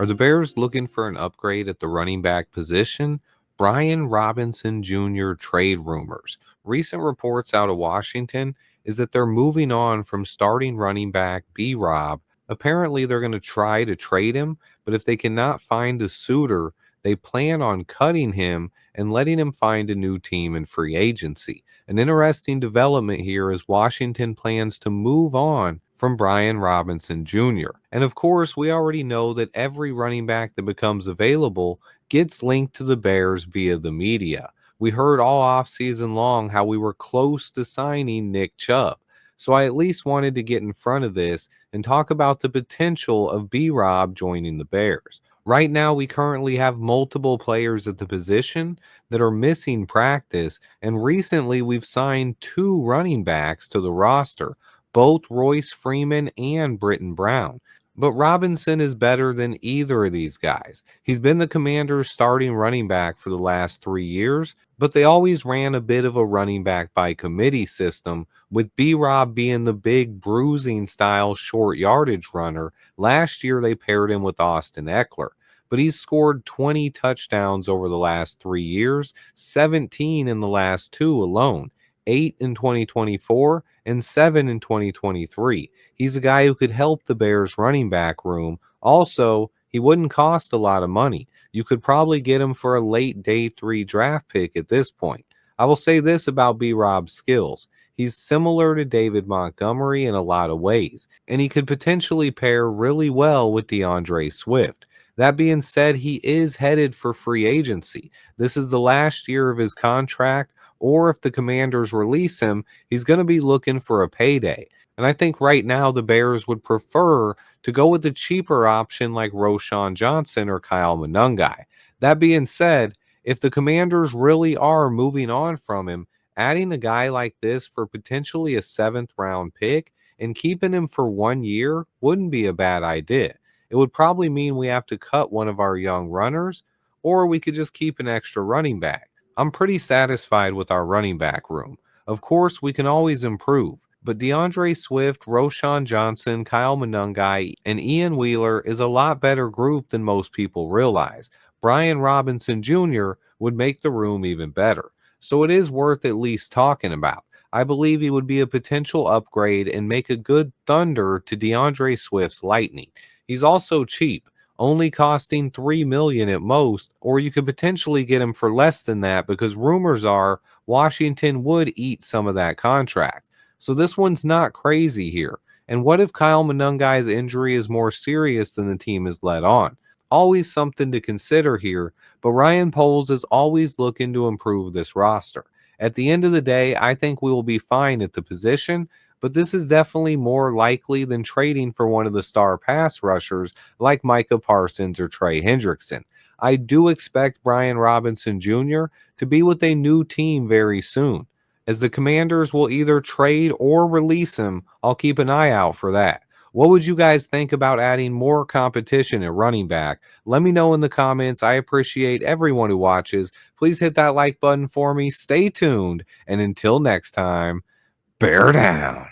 Are the Bears looking for an upgrade at the running back position? Brian Robinson Jr. trade rumors. Recent reports out of Washington is that they're moving on from starting running back B Rob. Apparently, they're going to try to trade him, but if they cannot find a suitor, they plan on cutting him and letting him find a new team in free agency. An interesting development here is Washington plans to move on from Brian Robinson Jr. And of course, we already know that every running back that becomes available gets linked to the Bears via the media. We heard all offseason long how we were close to signing Nick Chubb. So I at least wanted to get in front of this and talk about the potential of B Rob joining the Bears. Right now, we currently have multiple players at the position that are missing practice, and recently we've signed two running backs to the roster, both Royce Freeman and Britton Brown. But Robinson is better than either of these guys. He's been the Commanders' starting running back for the last 3 years, but they always ran a bit of a running back by committee system, with B Rob being the big bruising style short yardage runner. Last year, they paired him with Austin Eckler. But he's scored 20 touchdowns over the last 3 years, 17 in the last two alone, 8 in 2024 and 7 in 2023. He's a guy who could help the Bears running back room. Also, he wouldn't cost a lot of money. You could probably get him for a late day 3 draft pick at this point. I will say this about B Rob's skills. He's similar to David Montgomery in a lot of ways, and he could potentially pair really well with DeAndre Swift. That being said, he is headed for free agency. This is the last year of his contract, or if the Commanders release him, he's going to be looking for a payday. And I think right now the Bears would prefer to go with the cheaper option like Roschon Johnson or Kyle Monangai. That being said, if the Commanders really are moving on from him, adding a guy like this for potentially a 7th-round pick and keeping him for 1 year wouldn't be a bad idea. It would probably mean we have to cut one of our young runners, or we could just keep an extra running back. I'm pretty satisfied with our running back room. Of course, we can always improve, but DeAndre Swift, Roschon Johnson, Kyle Monangai, and Ian Wheeler is a lot better group than most people realize. Brian Robinson Jr. would make the room even better, so it is worth at least talking about. I believe he would be a potential upgrade and make a good thunder to DeAndre Swift's Lightning. He's also cheap, only costing $3 million at most, or you could potentially get him for less than that because rumors are Washington would eat some of that contract. So this one's not crazy here. And what if Kyle Monangai's injury is more serious than the team has let on? Always something to consider here, but Ryan Poles is always looking to improve this roster. At the end of the day, I think we will be fine at the position, but this is definitely more likely than trading for one of the star pass rushers like Micah Parsons or Trey Hendrickson. I do expect Brian Robinson Jr. to be with a new team very soon. As the Commanders will either trade or release him, I'll keep an eye out for that. What would you guys think about adding more competition at running back? Let me know in the comments. I appreciate everyone who watches. Please hit that like button for me. Stay tuned. And until next time, bear down.